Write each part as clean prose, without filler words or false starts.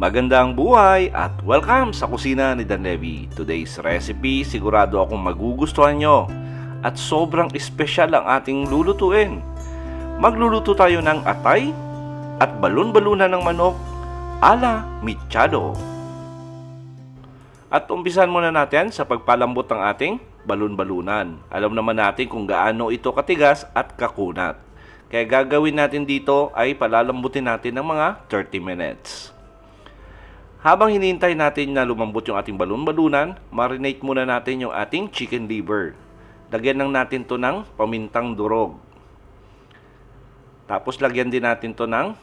Magandang buhay at welcome sa kusina ni Dan Levy. Today's recipe, sigurado akong magugustuhan nyo at sobrang espesyal ang ating lulutuin. Magluluto tayo ng atay at balon-balunan ng manok ala mechado. At umpisan muna natin sa pagpalambot ng ating balon-balunan. Alam naman natin kung gaano ito katigas at kakunat. Kaya gagawin natin dito ay palalambutin natin ng mga 30 minutes. Habang hinihintay natin na lumambot yung ating balon-balunan, marinate muna natin yung ating chicken liver. Lagyan lang natin to ng pamintang durog. Tapos lagyan din natin to ng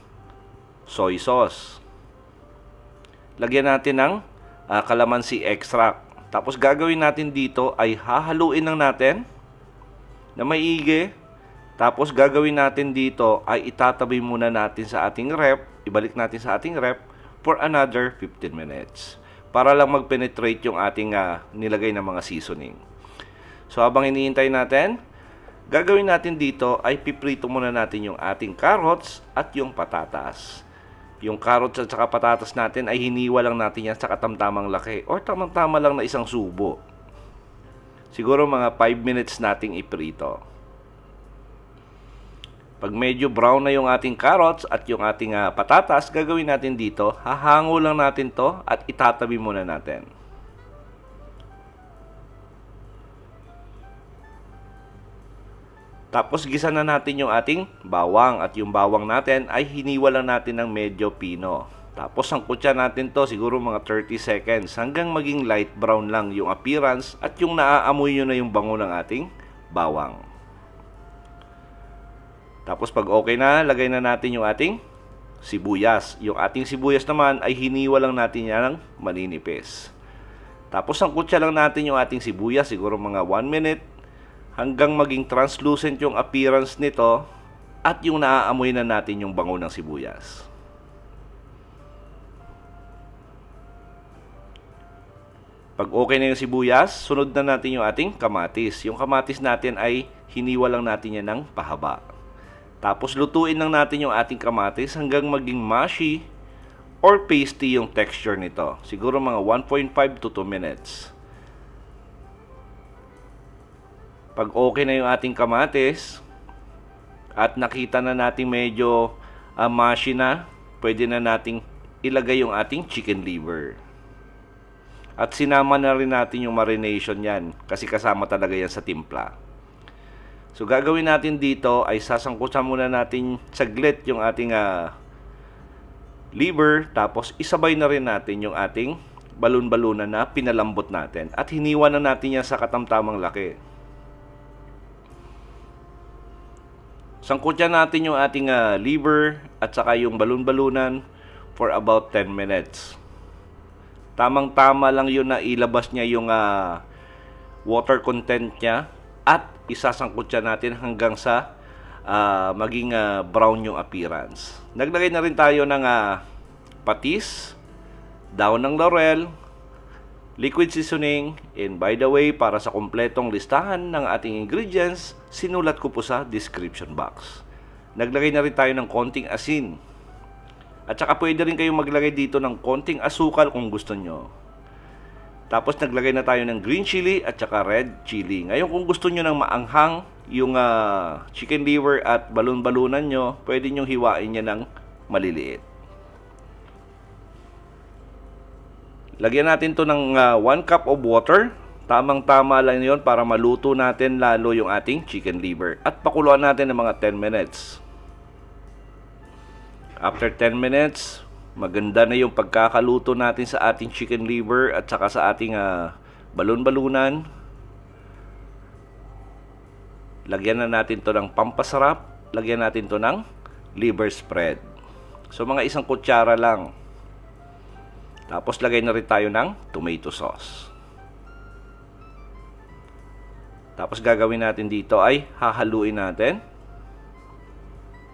soy sauce. Lagyan natin ng calamansi extract. Tapos gagawin natin dito ay hahaluin lang natin na maigi. Tapos gagawin natin dito ay itatabi muna natin sa ating ref. Ibalik natin sa ating ref for another 15 minutes para lang mag-penetrate yung ating nilagay na mga seasoning. So habang hinihintay natin, gagawin natin dito ay piprito muna natin yung ating carrots at yung patatas. Yung carrots at saka patatas natin ay hiniwa lang natin yan sa katamtamang laki or tamang-tama lang na isang subo. Siguro mga 5 minutes nating iprito. Pag medyo brown na yung ating carrots at yung ating patatas, gagawin natin dito, hahango lang natin to at itatabi muna natin. Tapos gisa na natin yung ating bawang at yung bawang natin ay hiniwa lang natin ng medyo pino. Tapos sangkutsa natin to siguro mga 30 seconds hanggang maging light brown lang yung appearance at yung naaamoy nyo na yung bango ng ating bawang. Tapos pag okay na, lagay na natin yung ating sibuyas. Yung ating sibuyas naman ay hiniwa lang natin yan ng maninipis. Tapos sangkutsa lang natin yung ating sibuyas, siguro mga 1 minute, hanggang maging translucent yung appearance nito at yung naaamoy na natin yung bango ng sibuyas. Pag okay na yung sibuyas, sunod na natin yung ating kamatis. Yung kamatis natin ay hiniwa lang natin yan ng pahaba. Tapos lutuin lang natin yung ating kamatis hanggang maging mushy or pasty yung texture nito. Siguro mga 1.5 to 2 minutes. Pag okay na yung ating kamatis at nakita na natin medyo mushy na, pwede na nating ilagay yung ating chicken liver. At sinama na rin natin yung marination yan kasi kasama talaga yan sa timpla. So gagawin natin dito ay sasangkutan muna natin saglit yung ating liver, tapos isabay na rin natin yung ating balon-balunan na pinalambot natin at hiniwa na natin yan sa katamtamang laki. Sangkutan natin yung ating liver at saka yung balon-balunan for about 10 minutes. Tamang-tama lang yun na ilabas niya yung water content niya at isasangkutsa natin hanggang sa maging brown yung appearance. Naglagay na rin tayo ng patis, daon ng laurel, liquid seasoning, and by the way, para sa kumpletong listahan ng ating ingredients, sinulat ko po sa description box. Naglagay na rin tayo ng konting asin. At saka pwede rin kayong maglagay dito ng konting asukal kung gusto nyo. Tapos naglagay na tayo ng green chili at saka red chili. Ngayon kung gusto nyo ng maanghang yung chicken liver at balon-balunan nyo, pwede nyo hiwain niya ng maliliit. Lagyan natin to ng 1 cup of water. Tamang-tama lang yon para maluto natin lalo yung ating chicken liver. At pakuluan natin ng mga 10 minutes. After 10 minutes, maganda na yung pagkakaluto natin sa ating chicken liver at saka sa ating balon-balunan. Lagyan na natin to ng pampasarap. Lagyan natin to ng liver spread. So mga isang kutsara lang. Tapos lagay na rin tayo ng tomato sauce. Tapos gagawin natin dito ay hahaluin natin.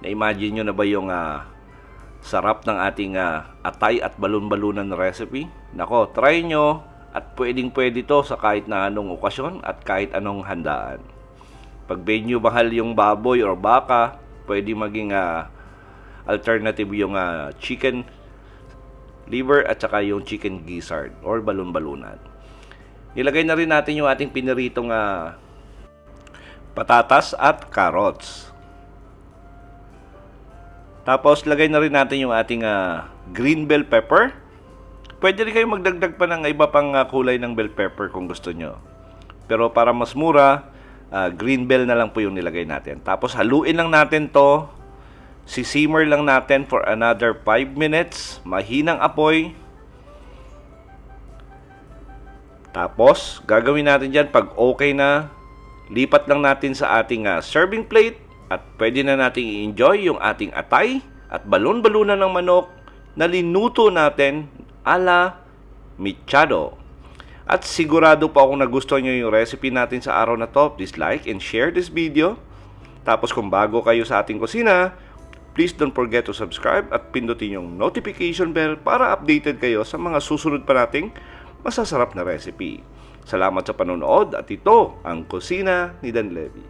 Na-imagine nyo na ba yung sarap ng ating atay at balon-balunan recipe? Nako, try nyo at pwedeng-pwede to sa kahit na anong okasyon at kahit anong handaan. Pag medyo mahal yung baboy or baka, pwede maging alternative yung chicken liver at saka yung chicken gizzard or balon-balunan. Nilagay na rin natin yung ating piniritong patatas at carrots. Tapos lagay na rin natin yung ating green bell pepper. Pwede rin kayo magdagdag pa ng iba pang kulay ng bell pepper kung gusto nyo. Pero para mas mura, green bell na lang po yung nilagay natin. Tapos haluin lang natin to. Sisimmer lang natin for another 5 minutes. Mahinang apoy. Tapos, gagawin natin dyan pag okay na, lipat lang natin sa ating serving plate at pwede na nating i-enjoy yung ating atay at balon-balunan ng manok na linuto natin ala mechado. At sigurado po akong nagustuhan nyo yung recipe natin sa araw na to. Please like and share this video. Tapos kung bago kayo sa ating kusina, please don't forget to subscribe at pindutin yung notification bell para updated kayo sa mga susunod pa nating masasarap na recipe. Salamat sa panonood at ito ang Kusina ni Dan Levy.